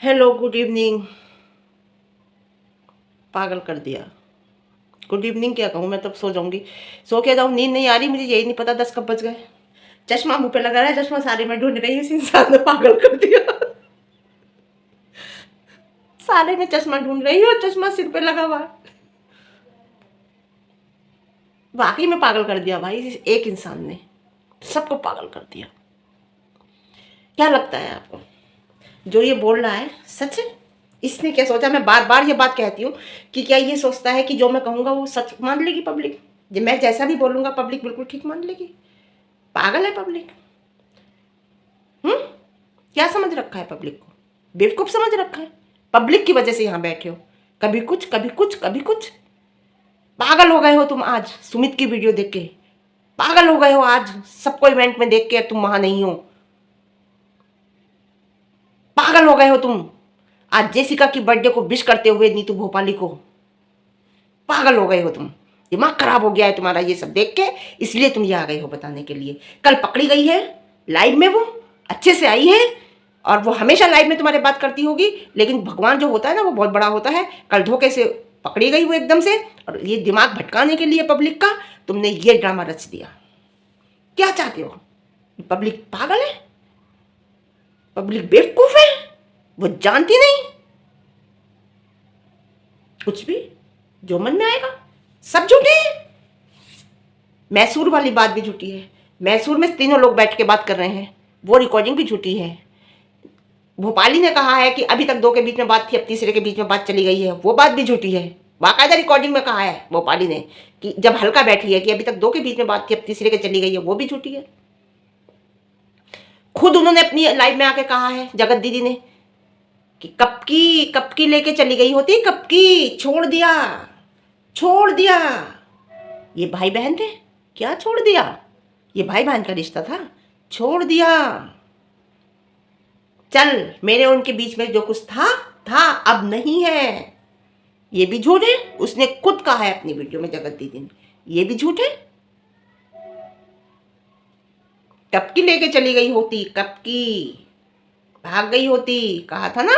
Hello, good evening. पागल कर दिया। गुड इवनिंग क्या कहूँ, मैं तब सो जाऊंगी। सो के जाऊँ, नींद नहीं आ रही मुझे, यही नहीं पता 10 कब बज गए। चश्मा मुंह पे लगा रहा है, चश्मा सारे में ढूंढ रही हूँ, इस इंसान ने पागल कर दिया। सारे में चश्मा ढूंढ रही हूँ, चश्मा सिर पे लगा हुआ है। वाकई में पागल कर दिया भाई, इस एक इंसान ने सबको पागल कर दिया। क्या लगता है आपको, जो ये बोल रहा है सच है? इसने क्या सोचा? मैं बार बार ये बात कहती हूँ कि क्या ये सोचता है कि जो मैं कहूँगा वो सच मान लेगी पब्लिक? जो मैं जैसा भी बोलूँगा पब्लिक बिल्कुल ठीक मान लेगी? पागल है पब्लिक। हम्म क्या समझ रखा है पब्लिक को? बेवकूफ समझ रखा है। पब्लिक की वजह से यहाँ बैठे हो, कभी कुछ कभी कुछ कभी कुछ। पागल हो गए हो तुम आज सुमित की वीडियो देख के। पागल हो गए हो आज सबको इवेंट में देख के, तुम वहां नहीं हो। पागल हो गए हो तुम आज जेसिका की बर्थडे को विश करते हुए नीतू भोपाली को। पागल हो गए हो तुम। दिमाग खराब हो गया है तुम्हारा ये सब देख के, इसलिए तुम ये आ गए हो बताने के लिए। कल पकड़ी गई है लाइव में, वो अच्छे से आई है और वो हमेशा लाइव में तुम्हारे बात करती होगी, लेकिन भगवान जो होता है ना वो बहुत बड़ा होता है। कल धोखे से पकड़ी गई वो एकदम से, और ये दिमाग भटकाने के लिए पब्लिक का तुमने ये ड्रामा रच दिया। क्या चाहते हो? पब्लिक पागल है, पब्लिक बेवकूफ है, वो जानती नहीं कुछ भी, जो मन में आएगा सब झूठे हैं। मैसूर वाली बात भी झूठी है। मैसूर में तीनों लोग बैठ के बात कर रहे हैं, वो रिकॉर्डिंग भी झूठी है। भोपाली ने कहा है कि अभी तक दो के बीच में बात थी, अब तीसरे के बीच में बात चली गई है, वो बात भी झूठी है। बाकायदा रिकॉर्डिंग में कहा है भोपाली ने कि जब हल्का बैठी है कि अभी तक दो के बीच में बात थी, अब तीसरे के चली गई है, वो भी झूठी है। खुद उन्होंने अपनी लाइव में आके कहा है जगत दीदी ने कि कब की लेके चली गई होती, कब की छोड़ दिया, छोड़ दिया। ये भाई बहन थे, क्या छोड़ दिया? ये भाई बहन का रिश्ता था, छोड़ दिया। चल, मेरे उनके बीच में जो कुछ था अब नहीं है। ये भी झूठ है, उसने खुद कहा है अपनी वीडियो में जगत दीदी ने, ये भी झूठ है। कब की लेके चली गई होती, कब की भाग गई होती, कहा था ना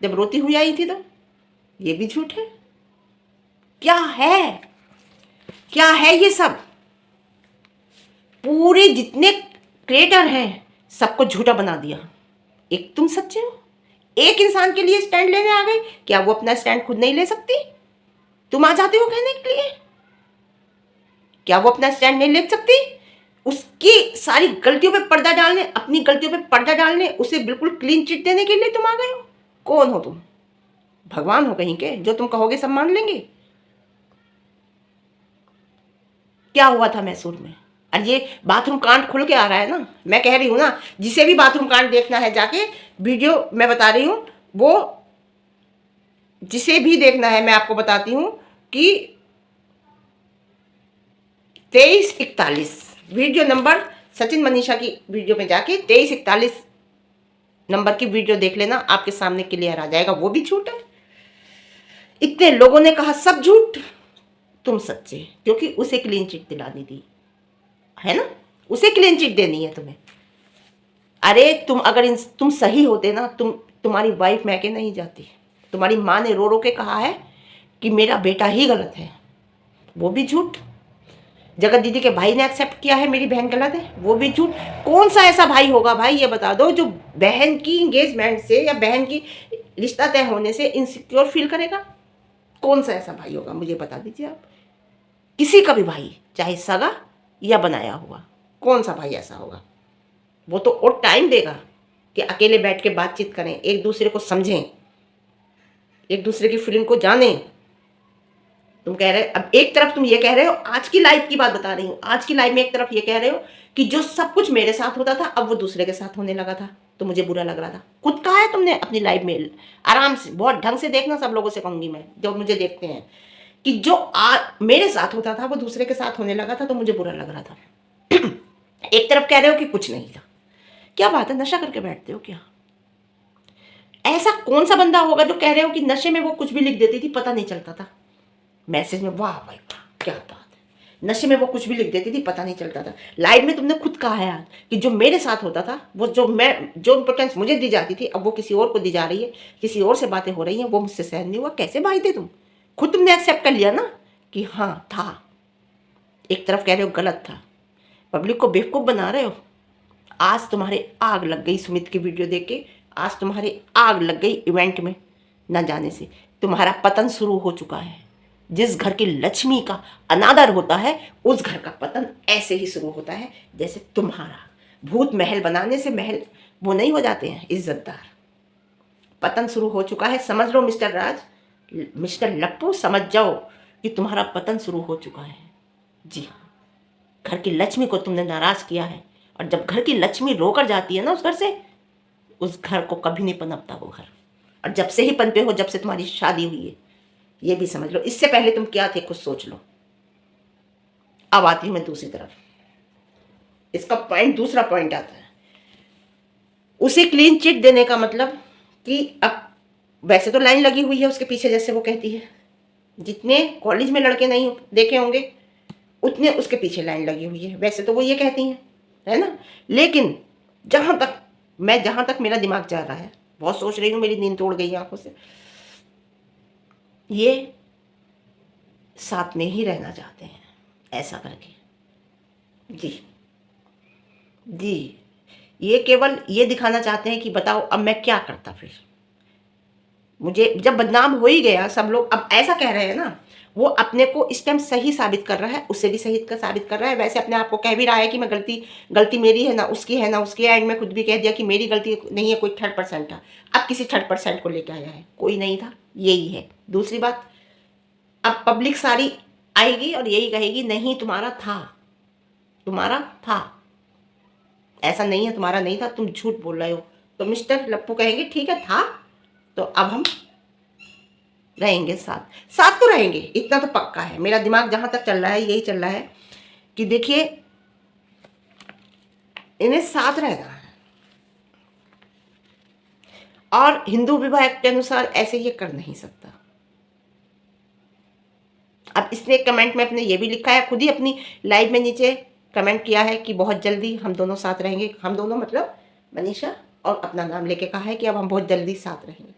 जब रोती हुई आई थी तो, ये भी झूठ है। क्या है, क्या है ये सब? पूरे जितने क्रिएटर हैं सबको झूठा बना दिया। एक तुम सच्चे हो, एक इंसान के लिए स्टैंड लेने आ गए। क्या वो अपना स्टैंड खुद नहीं ले सकती? तुम आ जाते हो कहने के लिए, क्या वो अपना स्टैंड नहीं ले सकती? उसकी सारी गलतियों पे पर्दा डालने, अपनी गलतियों पे पर्दा डालने, उसे बिल्कुल क्लीन चिट देने के लिए तुम आ गए हो। कौन हो तुम? भगवान हो कहीं के, जो तुम कहोगे सब मान लेंगे? क्या हुआ था मैसूर में? और ये बाथरूम कांड खुल के आ रहा है ना, मैं कह रही हूँ ना, जिसे भी बाथरूम कांड देखना है जाके वीडियो मैं बता रही हूँ, वो जिसे भी देखना है मैं आपको बताती हूँ कि 2341 वीडियो नंबर, सचिन मनीषा की वीडियो में जाके 2341 नंबर की वीडियो देख लेना, आपके सामने क्लियर आ जाएगा। वो भी झूठ है। इतने लोगों ने कहा सब झूठ, तुम सच्चे, क्योंकि उसे क्लीन चिट दिलानी थी, है ना? उसे क्लीन चिट देनी है तुम्हें। अरे तुम अगर तुम सही होते ना, तुम्हारी वाइफ मैके नहीं जाती। तुम्हारी माँ ने रो रो के कहा है कि मेरा बेटा ही गलत है, वो भी झूठ। जगत दीदी के भाई ने एक्सेप्ट किया है मेरी बहन गलत है, वो भी झूठ। कौन सा ऐसा भाई होगा भाई, ये बता दो, जो बहन की एंगेजमेंट से या बहन की रिश्ता तय होने से इनसिक्योर फील करेगा? कौन सा ऐसा भाई होगा, मुझे बता दीजिए आप। किसी का भी भाई, चाहे सगा या बनाया हुआ, कौन सा भाई ऐसा होगा? वो तो और टाइम देगा कि अकेले बैठ के बातचीत करें, एक दूसरे को समझें, एक दूसरे की फीलिंग को जानें। तुम कह रहे, अब एक तरफ तुम ये कह रहे हो, आज की लाइफ की बात बता रही हूँ, आज की लाइफ में एक तरफ ये कह रहे हो कि जो सब कुछ मेरे साथ होता था अब वो दूसरे के साथ होने लगा था, तो मुझे बुरा लग रहा था। खुद कहा है तुमने अपनी लाइफ में, आराम से बहुत ढंग से देखना, सब लोगों से कहूंगी मैं जो मुझे देखते हैं, कि जो मेरे साथ होता था वो दूसरे के साथ होने लगा था, तो मुझे बुरा लग रहा था। एक तरफ कह रहे हो कि कुछ नहीं था। क्या बात है, नशा करके बैठते हो क्या? ऐसा कौन सा बंदा होगा जो कह रहे हो कि नशे में वो कुछ भी लिख देती थी, पता नहीं चलता था मैसेज में? वाह भाई वाह, क्या बात है, नशे में वो कुछ भी लिख देती थी, पता नहीं चलता था। लाइव में तुमने खुद कहा है कि जो मेरे साथ होता था, वो जो इंपॉर्टेंस मुझे दी जाती थी, अब वो किसी और को दी जा रही है, किसी और से बातें हो रही हैं, वो मुझसे सहन नहीं हुआ। कैसे भाई थे तुम? खुद तुमने एक्सेप्ट कर लिया ना कि हाँ था। एक तरफ कह रहे हो गलत था, पब्लिक को बेवकूफ़ बना रहे हो। आज तुम्हारे आग लग गई सुमित की वीडियो देख के, आज तुम्हारे आग लग गई इवेंट में न जाने से। तुम्हारा पतन शुरू हो चुका है। जिस घर की लक्ष्मी का अनादर होता है, उस घर का पतन ऐसे ही शुरू होता है जैसे तुम्हारा। भूत महल बनाने से महल वो नहीं हो जाते हैं इज्जतदार। पतन शुरू हो चुका है, समझ लो मिस्टर राज, मिस्टर लप्पू, समझ जाओ कि तुम्हारा पतन शुरू हो चुका है। जी हाँ, घर की लक्ष्मी को तुमने नाराज किया है, और जब घर की लक्ष्मी रोकर जाती है ना उस घर से, उस घर को कभी नहीं पनपता वो घर। और जब से ही पनपे हो, जब से तुम्हारी शादी हुई है, ये भी समझ लो। इससे पहले तुम क्या थे खुद सोच लो। अब आती हूं मैं दूसरी तरफ। इसका पॉइंट, दूसरा पॉइंट आता है, उसे क्लीन चिट देने का मतलब कि अब वैसे तो लाइन लगी हुई है उसके पीछे, जैसे वो कहती है, जितने कॉलेज में लड़के नहीं देखे होंगे उतने उसके पीछे लाइन लगी हुई है, वैसे तो वो ये कहती हैं, है ना। लेकिन जहां तक मेरा दिमाग जा रहा है, बहुत सोच रही हूँ, मेरी नींद तोड़ गई आंखों से, ये साथ में ही रहना चाहते हैं ऐसा करके। जी जी, ये केवल ये दिखाना चाहते हैं कि बताओ अब मैं क्या करता फिर। मुझे जब बदनाम हो ही गया, सब लोग अब ऐसा कह रहे हैं ना, वो अपने को इस टाइम सही साबित कर रहा है, उससे भी सही साबित कर रहा है। वैसे अपने आप को कह भी रहा है कि मैं गलती मेरी है, ना उसकी है, ना उसकी है। एंड में खुद भी कह दिया कि मेरी गलती नहीं है, कोई 3% था। अब किसी 3% को लेकर आया है, कोई नहीं था, यही है। दूसरी बात, अब पब्लिक सारी आएगी और यही कहेगी नहीं तुम्हारा था, तुम्हारा था, ऐसा नहीं है तुम्हारा नहीं था, तुम झूठ बोल रहे हो। तो मिस्टर लप्पू कहेंगे ठीक है था, तो अब हम रहेंगे साथ। साथ तो रहेंगे, इतना तो पक्का है। मेरा दिमाग जहां तक चल रहा है यही चल रहा है कि देखिए इन्हें साथ रहना है, और हिंदू विवाह एक्ट के अनुसार ऐसे ये कर नहीं सकता। अब इसने कमेंट में अपने ये भी लिखा है, खुद ही अपनी लाइव में नीचे कमेंट किया है कि बहुत जल्दी हम दोनों साथ रहेंगे। हम दोनों मतलब मनीषा, और अपना नाम लेके कहा है कि अब हम बहुत जल्दी साथ रहेंगे।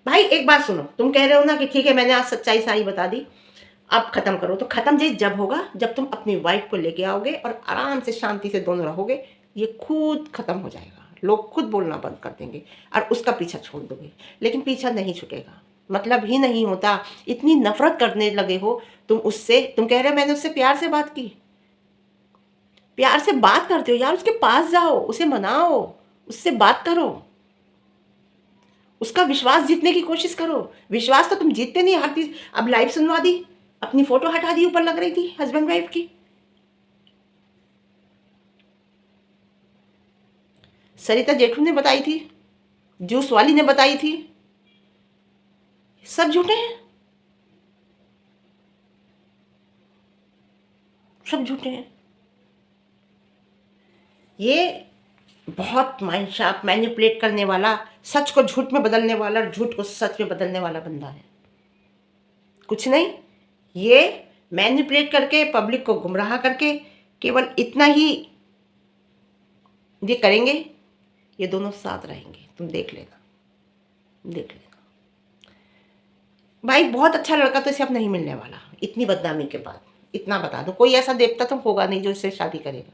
भाई एक बात सुनो, तुम कह रहे हो ना कि ठीक है मैंने आज सच्चाई सारी बता दी, अब खत्म करो। तो खत्म जी जब होगा, जब तुम अपनी वाइफ को लेके आओगे और आराम से शांति से दोनों रहोगे, ये खुद खत्म हो जाएगा। लोग खुद बोलना बंद कर देंगे और उसका पीछा छोड़ दोगे। लेकिन पीछा नहीं छूटेगा, मतलब ही नहीं होता। इतनी नफरत करने लगे हो तुम उससे। तुम कह रहे हो मैंने उससे प्यार से बात की, प्यार से बात करते हो यार, उसके पास जाओ, उसे मनाओ, उससे बात करो, उसका विश्वास जीतने की कोशिश करो। विश्वास तो तुम जीतते नहीं, हर चीज। अब लाइव सुनवा दी, अपनी फोटो हटा दी, ऊपर लग रही थी हस्बैंड वाइफ की। सरिता जेठू ने बताई थी, जूस वाली ने बताई थी, सब झूठे हैं, सब झूठे हैं। ये बहुत माइंड शार्प, मैनिपुलेट करने वाला, सच को झूठ में बदलने वाला, झूठ को सच में बदलने वाला बंदा है। कुछ नहीं, ये मैनिपुलेट करके पब्लिक को गुमराह करके केवल इतना ही ये करेंगे। ये दोनों साथ रहेंगे, तुम देख लेना, देख लेना। भाई बहुत अच्छा लड़का तो इसे अब नहीं मिलने वाला इतनी बदनामी के बाद, इतना बता दो। कोई ऐसा देवता तो होगा नहीं जो इससे शादी करेगा।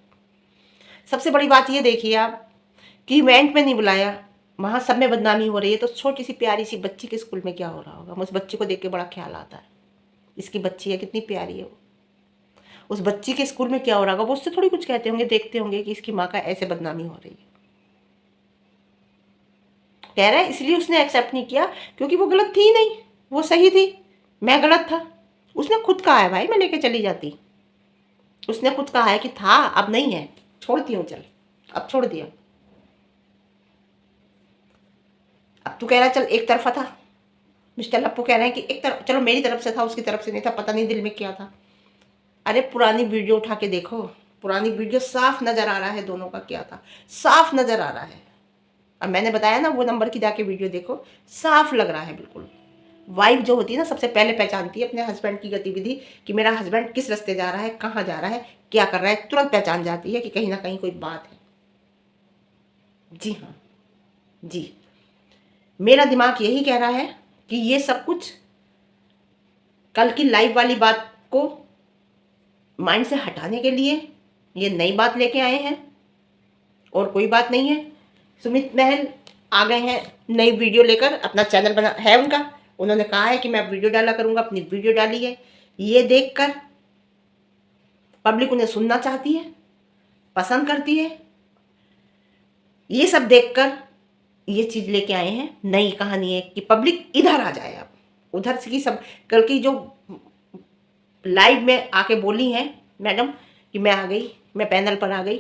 सबसे बड़ी बात ये देखिए आप कि इवेंट में नहीं बुलाया, वहाँ सब में बदनामी हो रही है, तो छोटी सी प्यारी सी बच्ची के स्कूल में क्या हो रहा होगा। उस बच्ची को देख के बड़ा ख्याल आता है, इसकी बच्ची है, कितनी प्यारी है वो। उस बच्ची के स्कूल में क्या हो रहा होगा, वो उससे थोड़ी कुछ कहते होंगे, देखते होंगे कि इसकी माँ का ऐसे बदनामी हो रही है। कह रहा है इसलिए उसने एक्सेप्ट नहीं किया क्योंकि वो गलत थी नहीं, वो सही थी, मैं गलत था। उसने खुद कहा है भाई मैं लेके चली जाती, उसने खुद कहा है कि था अब नहीं है, छोड़ती हूँ, चल अब छोड़ दिया। अब तू कह रहा है चल एक तरफा था, मिस्टर लप्पू कह रहे हैं कि एक तरफ, चलो मेरी तरफ से था, उसकी तरफ से नहीं था, पता नहीं दिल में क्या था। अरे पुरानी वीडियो उठा के देखो, पुरानी वीडियो साफ नजर आ रहा है दोनों का क्या था, साफ नजर आ रहा है। अब मैंने बताया ना वो नंबर की जाके वीडियो देखो, साफ लग रहा है बिल्कुल। वाइफ जो होती है ना सबसे पहले पहचानती है अपने हस्बैंड की गतिविधि कि मेरा हस्बैंड किस रास्ते जा रहा है, कहाँ जा रहा है, क्या कर रहा है, तुरंत पहचान जाती है कि कहीं ना कहीं कोई बात है। जी हाँ, जी मेरा दिमाग यही कह रहा है कि ये सब कुछ कल की लाइव वाली बात को माइंड से हटाने के लिए ये नई बात लेके आए हैं और कोई बात नहीं है। सुमित महल आ गए हैं नई वीडियो लेकर, अपना चैनल बना है उनका, उन्होंने कहा है कि मैं वीडियो डाला करूंगा, अपनी वीडियो डाली है। ये देखकर पब्लिक उन्हें सुनना चाहती है, पसंद करती है। ये सब देखकर ये चीज़ लेके आए हैं, नई कहानी है कि पब्लिक इधर आ जाए। अब उधर से की सब कल की जो लाइव में आके बोली हैं मैडम कि मैं आ गई, मैं पैनल पर आ गई,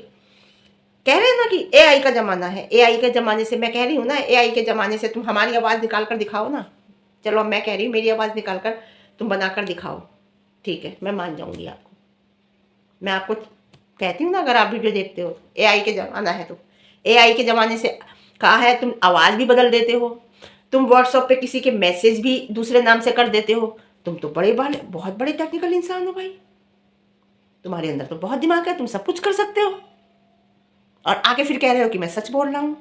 कह रहे हैं ना कि एआई का ज़माना है। एआई के ज़माने से मैं कह रही हूँ ना, एआई के ज़माने से तुम हमारी आवाज़ निकाल कर दिखाओ ना। चलो अब मैं कह रही हूँ मेरी आवाज़ निकाल कर तुम बना कर दिखाओ, ठीक है, मैं मान जाऊँगी आपको। मैं आपको कहती हूँ ना, अगर आप वीडियो देखते हो, एआई के ज़माना है तो एआई के ज़माने से कहा है तुम आवाज़ भी बदल देते हो, तुम व्हाट्सएप पे किसी के मैसेज भी दूसरे नाम से कर देते हो। तुम तो बहुत बड़े टेक्निकल इंसान हो भाई, तुम्हारे अंदर तो बहुत दिमाग है, तुम सब कुछ कर सकते हो और आके फिर कह रहे हो कि मैं सच बोल रहा हूँ।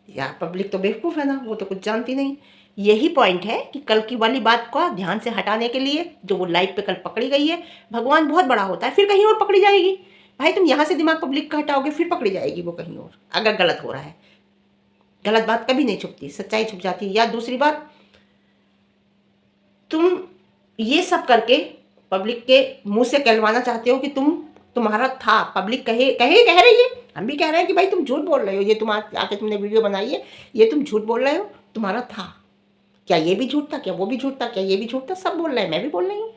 यार पब्लिक तो बेवकूफ़ है ना, वो तो कुछ जानती नहीं। यही पॉइंट है कि कल की वाली बात को ध्यान से हटाने के लिए जो वो लाइव पे कल पकड़ी गई है, भगवान बहुत बड़ा होता है, फिर कहीं और पकड़ी जाएगी। भाई तुम यहाँ से दिमाग पब्लिक का हटाओगे फिर पकड़ी जाएगी वो कहीं और, अगर गलत हो रहा है। गलत बात कभी नहीं छुपती, सच्चाई छुप जाती है। या दूसरी बात, तुम ये सब करके पब्लिक के मुंह से कहलवाना चाहते हो कि तुम्हारा था। पब्लिक कह रही है, हम भी कह रहे हैं कि भाई तुम झूठ बोल रहे हो, ये तुम आके तुमने वीडियो बनाई है, ये तुम झूठ बोल रहे हो, तुम्हारा था। क्या ये भी झूठ था, क्या वो भी झूठ था, क्या ये भी झूठ था, सब बोल रहे हैं, मैं भी बोल रही हूँ।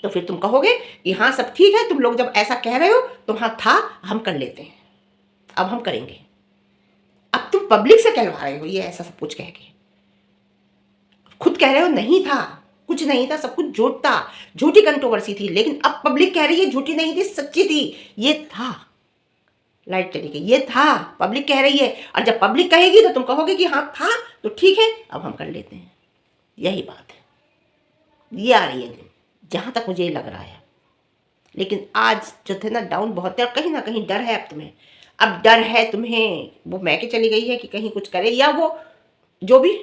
तो फिर तुम कहोगे कि हाँ सब ठीक है, तुम लोग जब ऐसा कह रहे हो तो हाँ था, हम कर लेते हैं, अब हम करेंगे। अब तुम पब्लिक से कहलवा रहे हो ये ऐसा सब कुछ कह के, खुद कह रहे हो नहीं था, कुछ नहीं था, सब कुछ झूठ था, झूठी कंट्रोवर्सी थी। लेकिन अब पब्लिक कह रही है झूठी नहीं थी, सच्ची थी, ये था। लाइट चली गई, ये था, पब्लिक कह रही है। और जब पब्लिक कहेगी तो तुम कहोगे कि हाँ था तो ठीक है, अब हम कर लेते हैं। यही बात है, ये आ रही है जहाँ तक मुझे लग रहा है। लेकिन आज जो थे ना डाउन बहुत है, और कहीं ना कहीं डर है अब तुम्हें, अब डर है तुम्हें। वो मैके चली गई है कि कहीं कुछ करे, या वो जो भी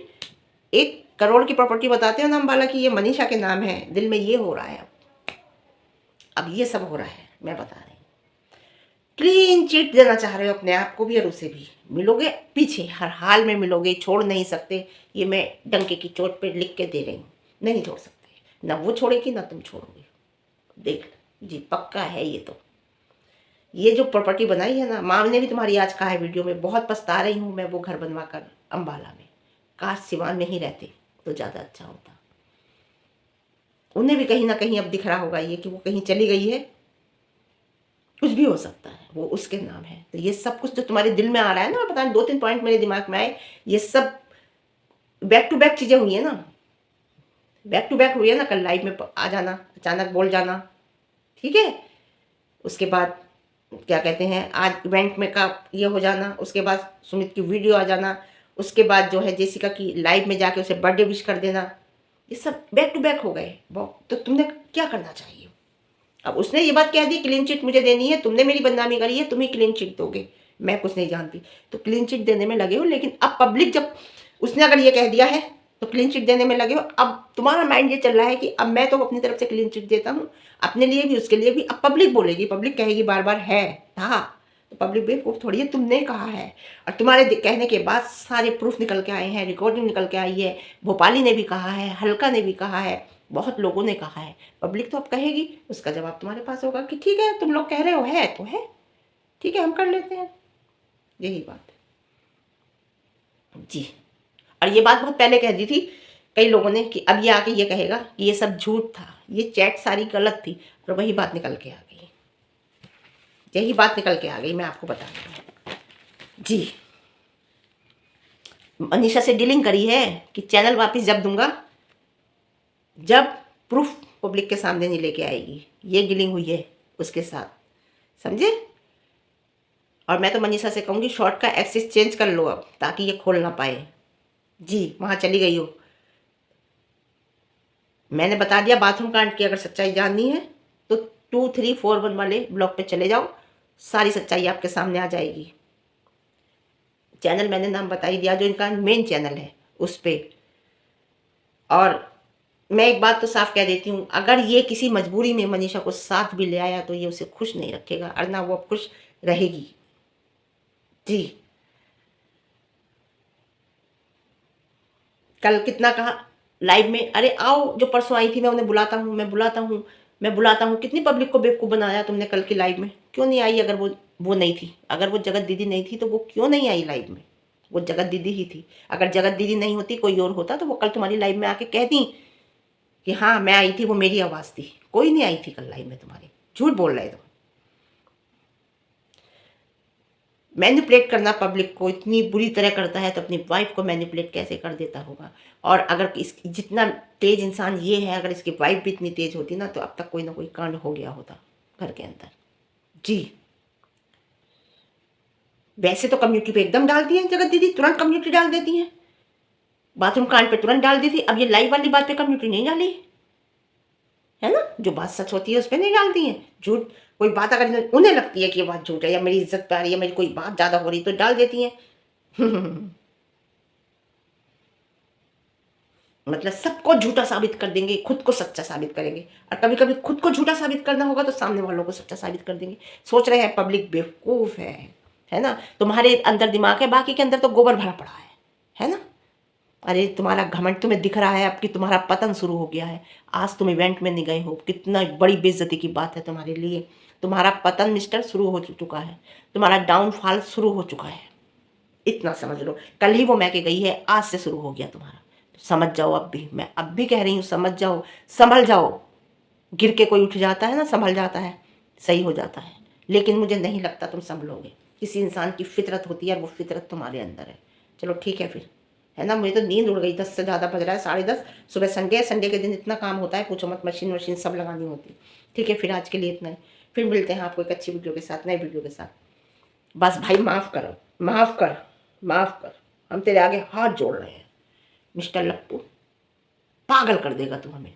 1 करोड़ की प्रॉपर्टी बताते हो ना अम्बाला की, ये मनीषा के नाम है। दिल में ये हो रहा है अब ये सब हो रहा है, मैं बता रही हूँ। क्लीन चिट देना चाह रहे हो अपने आप को भी और उसे भी। मिलोगे पीछे, हर हाल में मिलोगे, छोड़ नहीं सकते। ये मैं डंके की चोट पे लिख के दे रही हूँ, नहीं छोड़ सकते। ना वो छोड़ेगी ना तुम छोड़ोगे, देख जी, पक्का है ये तो। ये जो प्रॉपर्टी बनाई है ना, माँ ने भी तुम्हारी आज कहा है वीडियो में, बहुत पछता रही हूँ मैं वो घर बनवा कर अम्बाला में, काश सिवान में ही रहते तो ज़्यादा अच्छा होता। उन्हें भी कहीं ना कहीं अब दिख रहा होगा ये कि वो कहीं चली गई है, कुछ भी हो सकता है, वो उसके नाम है। तो ये सब कुछ जो तुम्हारे दिल में आ रहा है ना, पता नहीं 2-3 पॉइंट मेरे दिमाग में आए, ये सब बैक टू बैक चीज़ें हुई है ना, बैक टू बैक हुई है ना। कल लाइव में आ जाना, अचानक बोल जाना, ठीक है। उसके बाद क्या कहते हैं, आज इवेंट में का ये हो जाना, उसके बाद सुमित की वीडियो आ जाना, उसके बाद जो है जेसिका की लाइव में जाके उसे बर्थडे विश कर देना, ये सब बैक टू बैक हो गए। तो तुमने क्या करना चाहिए? अब उसने ये बात कह दी क्लीन चिट मुझे देनी है, तुमने मेरी बदनामी करी है, तुम ही क्लीन चिट दोगे, मैं कुछ नहीं जानती। तो क्लीन चिट देने में लगे हो। लेकिन अब पब्लिक, जब उसने अगर ये कह दिया है तो क्लीन चिट देने में लगे हो। अब तुम्हारा माइंड ये चल रहा है कि अब मैं तो अपनी तरफ से क्लीन चिट देता हूँ, अपने लिए भी उसके लिए भी। अब पब्लिक बोलेगी, पब्लिक कहेगी बार बार है था, तो पब्लिक बेवकूफ़ थोड़ी है, तुमने कहा है। और तुम्हारे कहने के बाद सारे प्रूफ निकल के आए हैं, रिकॉर्डिंग निकल के आई है, भोपाली ने भी कहा है, हल्का ने भी कहा है, बहुत लोगों ने कहा है। पब्लिक तो अब कहेगी, उसका जवाब तुम्हारे पास होगा कि ठीक है, तुम लोग कह रहे हो है तो है, ठीक है, हम कर लेते हैं। यही बात है जी। और ये बात बहुत पहले कह दी थी कई लोगों ने कि अब ये आके ये कहेगा कि ये सब झूठ था, ये चैट सारी गलत थी, और वही बात निकल के आ गई, यही बात निकल के आ गई, मैं आपको बता रही हूँ जी। मनीषा से डीलिंग करी है कि चैनल वापस जब दूंगा, जब प्रूफ पब्लिक के सामने नहीं लेके आएगी। ये डीलिंग हुई है उसके साथ, समझे। और मैं तो मनीषा से कहूँगी शॉर्ट का एक्सेस चेंज कर लो अब, ताकि ये खोल ना पाए जी। वहाँ चली गई हो मैंने बता दिया बाथरूम कांड की अगर सच्चाई जाननी है तो 2341 वाले ब्लॉग पे चले जाओ, सारी सच्चाई आपके सामने आ जाएगी। चैनल मैंने नाम बता ही दिया, जो इनका मेन चैनल है उस पर। और मैं एक बात तो साफ कह देती हूँ, अगर ये किसी मजबूरी में मनीषा को साथ भी ले आया तो ये उसे खुश नहीं रखेगा और ना वो अब खुश रहेगी। जी, कल कितना कहा लाइव में, अरे आओ, जो परसों आई थी मैं उन्हें बुलाता हूँ, मैं बुलाता हूँ, मैं बुलाता हूँ। कितनी पब्लिक को बेवकूफ़ बनाया तुमने कल की लाइव में। क्यों नहीं आई? अगर वो नहीं थी, अगर वो जगत दीदी नहीं थी तो वो क्यों नहीं आई लाइव में? वो जगत दीदी ही थी। अगर जगत दीदी नहीं होती, कोई और होता, तो वो कल तुम्हारी लाइव में आके कहती कि हाँ मैं आई थी, वो मेरी आवाज़ थी। कोई नहीं आई थी कल लाइव में तुम्हारी। झूठ बोल रहे तुम। मैनिपुलेट करना पब्लिक को इतनी बुरी तरह करता है तो अपनी वाइफ को मैनिपुलेट कैसे कर देता होगा। और अगर इस जितना तेज इंसान ये है, अगर इसकी वाइफ भी इतनी तेज होती ना तो अब तक कोई ना कोई कांड हो गया होता घर के अंदर। जी, वैसे तो कम्युनिटी पे एकदम डालती हैं जगत दीदी, तुरंत कम्युनिटी डाल देती हैं। बाथरूम कांड पे तुरंत डाल दी थी, अब ये लाइव वाली बात पे कम्युनिटी नहीं डाली है ना। जो बात सच होती है उस पर नहीं डालती हैं। झूठ कोई बात अगर उन्हें लगती है कि ये बात झूठ है या मेरी इज्जत पे आ रही है, मेरी कोई बात ज़्यादा हो रही तो डाल देती हैं। मतलब सबको झूठा साबित कर देंगे, खुद को सच्चा साबित करेंगे। और कभी कभी खुद को झूठा साबित करना होगा तो सामने वालों को सच्चा साबित कर देंगे। सोच रहे हैं पब्लिक बेवकूफ़ है ना। तुम्हारे अंदर दिमाग है, बाकी के अंदर तो गोबर भरा पड़ा है ना। अरे तुम्हारा घमंड तुम्हें दिख रहा है अब कि तुम्हारा पतन शुरू हो गया है। आज तुम इवेंट में नहीं गए हो, कितना बड़ी बेइज्जती की बात है तुम्हारे लिए। तुम्हारा पतन मिस्टर शुरू हो चुका है, तुम्हारा डाउनफॉल शुरू हो चुका है। इतना समझ लो, कल ही वो मैके गई है, आज से शुरू हो गया तुम्हारा। तो समझ जाओ, अब भी मैं अब भी कह रही हूँ, समझ जाओ, संभल जाओ। गिर के कोई उठ जाता है ना, संभल जाता है, सही हो जाता है। लेकिन मुझे नहीं लगता तुम संभलोगे। किसी इंसान की फितरत होती है और वो फितरत तुम्हारे अंदर है। चलो ठीक है फिर, है ना। मुझे तो नींद उड़ गई, 10 से ज़्यादा बज रहा है, 10:30। सुबह संडे के दिन इतना काम होता है, पूछो मत। मशीन वशीन सब लगानी होती। ठीक है, फिर आज के लिए इतना ही। फिर मिलते हैं आपको एक अच्छी वीडियो के साथ, नए वीडियो के साथ। बस भाई माफ़ करो, माफ़ कर, माफ़ कर। हम तेरे आगे हाथ जोड़ रहे हैं मिस्टर लप्पू। पागल कर देगा तू हमें।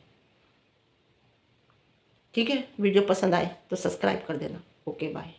ठीक है, वीडियो पसंद आए तो सब्सक्राइब कर देना। Okay bye.